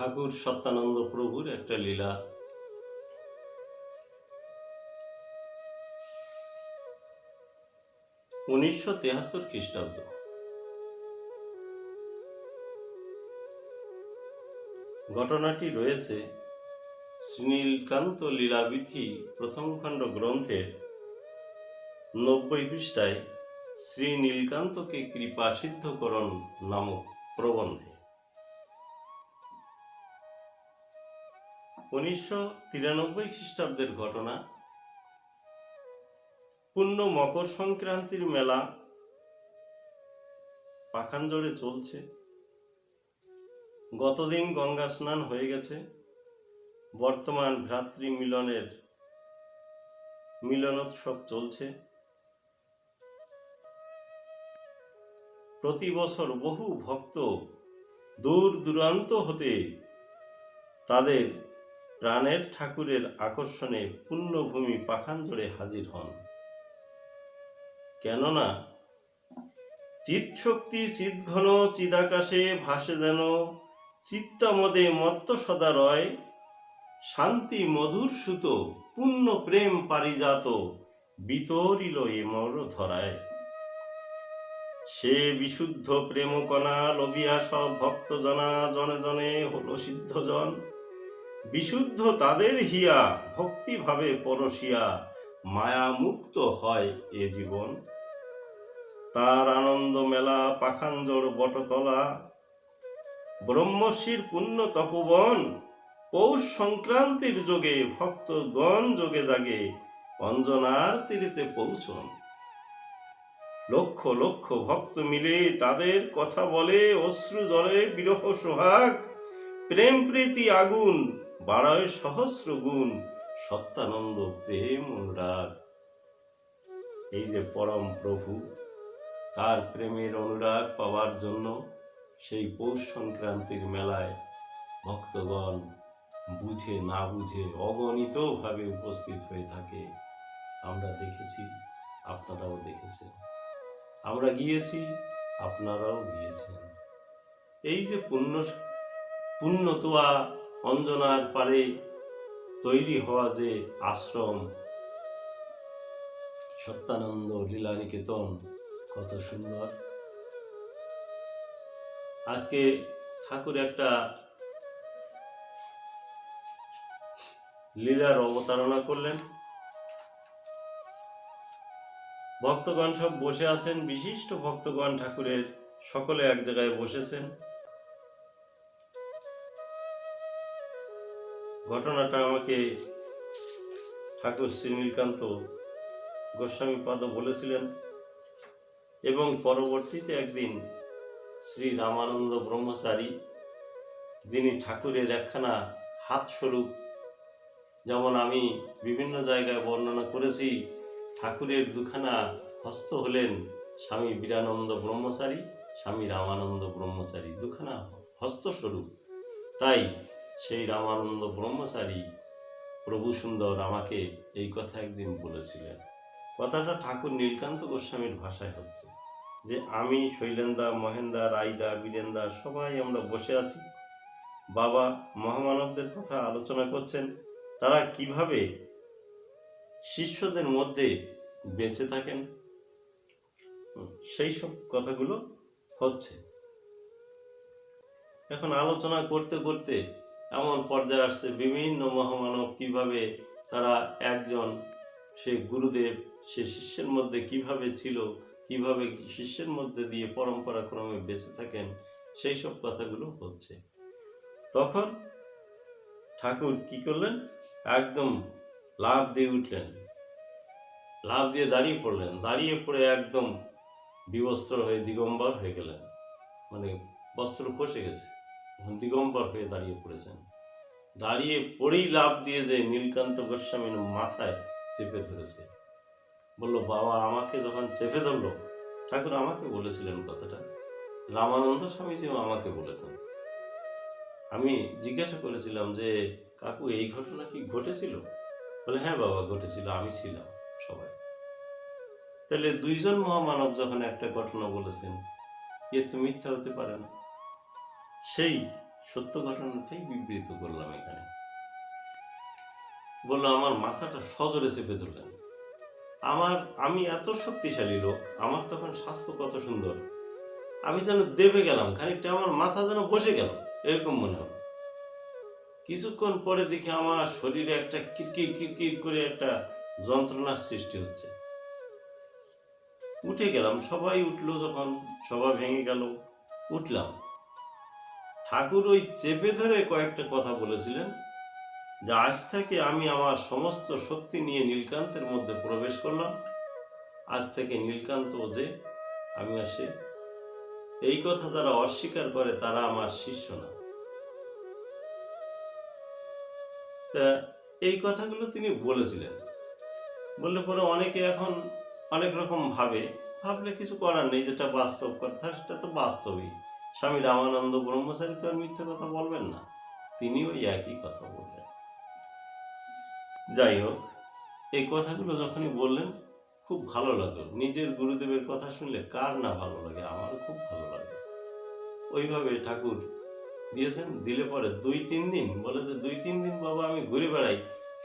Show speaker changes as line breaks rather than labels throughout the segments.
ঠাকুর সত্যানন্দ প্রভুর একটা লীলা। 1973 খ্রিস্টাব্দ। ঘটনাটি রয়েছে শ্রীনীলকান্ত লীলাবিধি প্রথম খণ্ড গ্রন্থের 90 পৃষ্ঠায় শ্রী নীলকান্তকে কৃপা সিদ্ধকরণ নামক প্রবন্ধে। 1993 খ্রিস্টাব্দের ঘটনা। পূর্ণ মকর সংক্রান্তির মেলা পাখানজোড়ে চলছে। গতদিন গঙ্গা স্নান হয়ে গেছে। বর্তমান ভ্রাতৃ মিলনোৎসব চলছে। প্রতি বছর বহু ভক্ত দূর দূরান্ত হতে তাদের প্রাণের ঠাকুরের আকর্ষণে পুণ্যভূমি পাখানজোড়ে হাজির হন। কেননা চিৎশক্তি চিৎঘন চিদাকাশে ভাসে যেন চিত্তামদে মত্ত সদারয়, শান্তি মধুর সুত পুণ্য প্রেম পারিজাত বিতরিল এমর ধরায়। সে বিশুদ্ধ প্রেমকণা লবিয়া সব ভক্তজনা জনে জনে হলো সিদ্ধজন। বিশুদ্ধ তাদের হিয়া ভক্তিভাবে পরশিয়া মায়া মুক্ত হয় এ জীবন। তার আনন্দ মেলা পাখানজোড় বটতলা, ব্রহ্মর্ষির পুণ্য তপবন। পৌষ সংক্রান্তির যোগে ভক্তগণ যোগে জাগে অঞ্জনার তীরেতে পৌঁছন। লক্ষ লক্ষ ভক্ত মিলে তাদের কথা বলে, অশ্রু জলে বিরহ সোহাগ, প্রেম প্রীতি আগুন বাড়ায় সহস্র গুণ, সত্যানন্দ প্রেম অনুরাগ। এই যে পরম প্রভু, তার প্রেমের অনুরাগ পাওয়ার জন্য সেই পৌষ সংক্রান্তির মেলায় ভক্তগণ বুঝে না বুঝে অগণিত ভাবে উপস্থিত হয়ে থাকে। আমরা দেখেছি, আপনারাও দেখেছেন। আমরা গিয়েছি, আপনারাও গিয়েছেন। এই যে পুণ্যতোয়া অঞ্জনার পারে তৈরি হওয়া যে আশ্রম সত্যানন্দ লীলা নিকেতন, কত সুন্দর। আজকে ঠাকুর একটা লীলার অবতারণা করলেন। ভক্তগণ সব বসে আছেন, বিশিষ্ট ভক্তগণ ঠাকুরের সকলে এক জায়গায় বসেছেন। ঘটনাটা আমাকে ঠাকুর শ্রী নীলকান্ত গোস্বামী পাদ বলেছিলেন এবং পরবর্তীতে একদিন শ্রী রামানন্দ ব্রহ্মচারী, যিনি ঠাকুরের একখানা হাত স্বরূপ, যেমন আমি বিভিন্ন জায়গায় বর্ণনা করেছি, ঠাকুরের দুখানা হস্ত হলেন স্বামী বীরানন্দ ব্রহ্মচারী, স্বামী রামানন্দ ব্রহ্মচারী, দুখানা হস্তস্বরূপ। তাই সেই রামানন্দ ব্রহ্মচারী প্রভু সুন্দর আমাকে এই কথা একদিন বলেছিলেন। কথাটা ঠাকুর নীলকান্ত গোস্বামীর ভাষায় হচ্ছে যে আমি, শৈলেন্দা, মহেন্দা, রায়দা, বীরেন্দা সবাই আমরা বসে আছি। বাবা মহামানবদের কথা আলোচনা করছেন, তারা কিভাবে শিষ্যদের মধ্যে বেঁচে থাকেন, সেই সব কথাগুলো হচ্ছে। এখন আলোচনা করতে করতে এমন পর্যায়ে আসছে, বিভিন্ন মহামানব কিভাবে তারা একজন, সে গুরুদেব, সে শিষ্যের মধ্যে কিভাবে ছিল, কিভাবে শিষ্যের মধ্যে দিয়ে পরম্পরা ক্রমে বেঁচে থাকেন, সেই সব কথাগুলো হচ্ছে। তখন ঠাকুর কি করলেন, একদম লাফ দিয়ে উঠলেন, লাফ দিয়ে দাঁড়িয়ে পড়লেন। দাঁড়িয়ে পড়ে একদম বিবস্ত্র হয়ে দিগম্বর হয়ে গেলেন, মানে বস্ত্র খসে গেছে, দিগম্বর হয়ে দাঁড়িয়ে পড়েছেন। দাঁড়িয়ে পড়েই লাফ দিয়ে যে নীলকান্ত গোস্বামীর মাথায় চেপে ধরেছে। বলল, বাবা আমাকে যখন চেপে ধরলো, ঠাকুর আমাকে বলেছিলেন কথাটা, রামানন্দ স্বামীজিও আমাকে বলেছেন। আমি জিজ্ঞাসা করেছিলাম যে কাকু এই ঘটনা কি ঘটেছিল? বলে, হ্যাঁ বাবা ঘটেছিল, আমি ছিলাম সবাই। তাহলে দুইজন মহামানব যখন একটা ঘটনা বলেছেন, এ তো মিথ্যা হতে পারে না। সেই সত্য ঘটনাটাই বিবৃত করলাম এখানে। বললো আমার মাথাটা সজোরে চেপে ধরলেন। আমি এত শক্তিশালী লোক, আমার তখন স্বাস্থ্য কত সুন্দর, আমি যেন দেবে গেলাম, খানিকটা আমার মাথা যেন বসে গেল, এরকম মনে হলো। কিছুক্ষণ পরে দেখি আমার শরীরে একটা কিরকির কিরকির করে একটা যন্ত্রণার সৃষ্টি হচ্ছে। উঠে গেলাম, সবাই উঠলো, যখন সভা ভেঙে গেল উঠলাম। ঠাকুর ওই চেপে ধরে কয়েকটা কথা বলেছিলেন যে আজ থেকে আমি আমার সমস্ত শক্তি নিয়ে নীলকান্তের মধ্যে প্রবেশ করলাম, আজ থেকে নীলকান্ত যে আমি আর সে। এই কথা যারা অস্বীকার করে তারা আমার শিষ্য না। তা এই কথাগুলো তিনি বলেছিলেন। বললে পরে অনেকে এখন অনেক রকম ভাবলে কিছু করার নেই, যেটা বাস্তব কথা সেটা তো বাস্তবই। স্বামী রামানন্দ ব্রহ্মচারী তো আর মিথ্যে কথা বলবেন না, তিনি ওই একই কথা বললেন। যাই হোক, এই কথাগুলো যখনই বললেন খুব ভালো লাগলো। নিজের গুরুদেবের কথা শুনলে কার না ভালো লাগে, আমারও খুব ভালো লাগে। ওইভাবে ঠাকুর দিয়েছেন। দিলে পরে 2-3 দিন বলে যে 2-3 দিন বাবা আমি ঘুরে বেড়াই,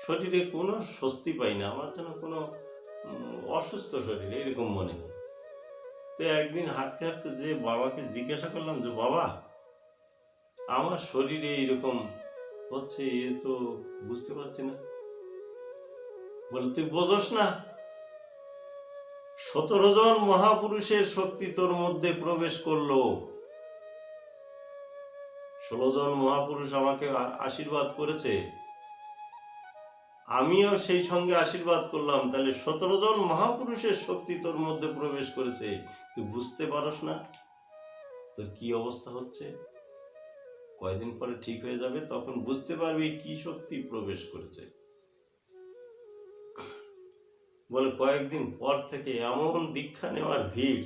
শরীরে কোনো স্বস্তি পাই না, আমার যেন কোনো অসুস্থ শরীর এরকম মনে হয়। তো একদিন হাঁটতে হাঁটতে যে বাবাকে জিজ্ঞাসা করলাম যে বাবা আমার শরীরে এইরকম হচ্ছে, এ তো বুঝতে পারছি না। বলে তুই বোঝস না, 17 জন মহাপুরুষের শক্তি তোর মধ্যে প্রবেশ করলো। 16 জন মহাপুরুষ আমাকে আশীর্বাদ করেছে, আমিও সেই সঙ্গে আশীর্বাদ করলাম, তাহলে 17 জন মহাপুরুষের শক্তি তোর মধ্যে প্রবেশ করেছে। তুই বুঝতে পারস না তোর কি অবস্থা হচ্ছে? কয়েকদিন পরে ঠিক হয়ে যাবে, তখন বুঝতে পারবি কি শক্তি প্রবেশ করেছে। বলে কয়েকদিন পর থেকে এমন দীক্ষা নেওয়ার ভিড়,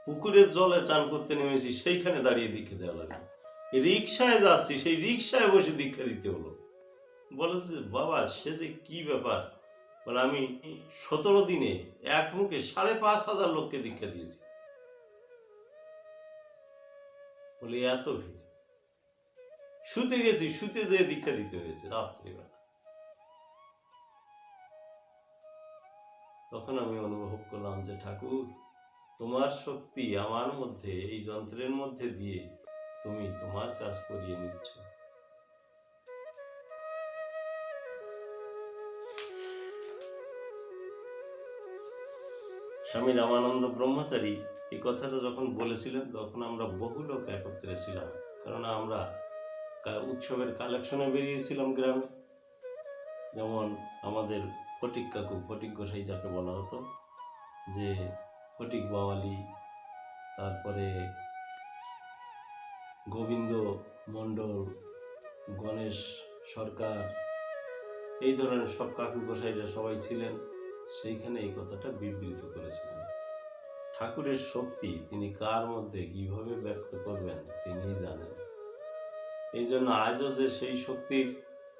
পুকুরের জলে চান করতে নেমেছি সেইখানে দাঁড়িয়ে দীক্ষা দেওয়া লাগে, রিক্সায় যাচ্ছি সেই রিক্সায় বসে দীক্ষা দিতে হলো। বলেছে বাবা সে যে কি ব্যাপার, বলে আমি 17 দিনে এক মুখে 5,500 লোককে দীক্ষা দিয়েছি। বলে এত ভিড়, শুতে গেছি, শুতে যেয়ে দীক্ষা দিতে হয়েছে রাত্রিবেলা। তখন আমি অনুভব করলাম যে ঠাকুর তোমার শক্তি আমার মধ্যে, এই যন্ত্রের মধ্যে দিয়ে তুমি তোমার কাজ করিয়ে নিচ্ছ। স্বামী রামানন্দ ব্রহ্মচারী এই কথাটা যখন বলেছিলেন তখন আমরা বহু লোক একত্রে ছিলাম, কারণ আমরা উৎসবের কালেকশনে বেরিয়েছিলাম গ্রামে। যেমন আমাদের ফটিক কাকু, ফটিক গোসাই যাকে বলা হতো, যে ফটিক বাওয়ালি, তারপরে গোবিন্দ মণ্ডল, গণেশ সরকার, এই ধরনের সব কাকু গোসাইরা সবাই ছিলেন। সেইখানে এই কথাটা বিবৃত করেছিলেন। ঠাকুরের শক্তি তিনি কার মধ্যে কিভাবে ব্যক্ত করবেন তিনিই জানেন। এই জন্য আজও যে সেই শক্তির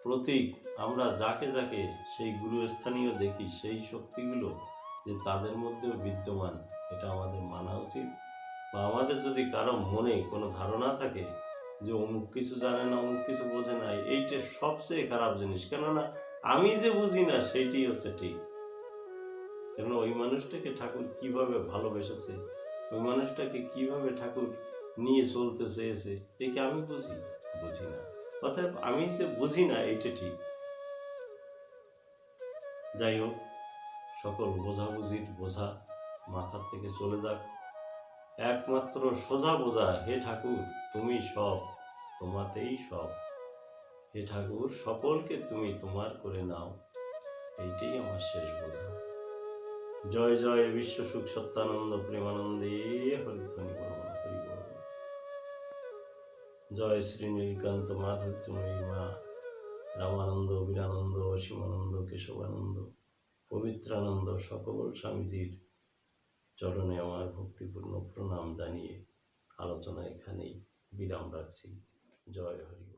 প্রতীক আমরা যাকে যাকে সেই গুরুস্থানীয় দেখি, সেই শক্তিগুলো যে তাদের মধ্যেও বিদ্যমান, এটা আমাদের মানা উচিত। বা আমাদের যদি কারো মনে কোনো ধারণা থাকে যে অমুক কিছু জানে না, অমুক কিছু বোঝে না, এইটা সবচেয়ে খারাপ জিনিস। কেননা আমি যে বুঝি না সেইটি হচ্ছে ঠিক। কেন ওই মানুষটাকে ঠাকুর কিভাবে ভালোবেসেছে, ওই মানুষটাকে কিভাবে ঠাকুর নিয়ে চলতে চেয়েছে, একে আমি বুঝি না। অর্থাৎ আমি যে বুঝি না এইটা ঠিক। যাই হোক, সকল বোঝাবুঝির বোঝা মাথার থেকে চলে যাক, একমাত্র সোজা বোঝা, হে ঠাকুর তুমি সব, তোমাতেই সব, হে ঠাকুর সকলকে তুমি তোমার করে নাও, এইটাই আমার শেষ বোঝা। জয় জয় বিশ্ব সুখ সত্যানন্দ প্রেমানন্দে হরিধ্বনি হরি বল। জয় শ্রী নীলকান্ত মাধুর্যময়ী মা রামানন্দ, বীরানন্দ, অসীমানন্দ, কেশবানন্দ, পবিত্রানন্দ সকল স্বামীজির চরণে আমার ভক্তিপূর্ণ প্রণাম জানিয়ে আলোচনা এখানেই বিরাম রাখছি। জয় হরি।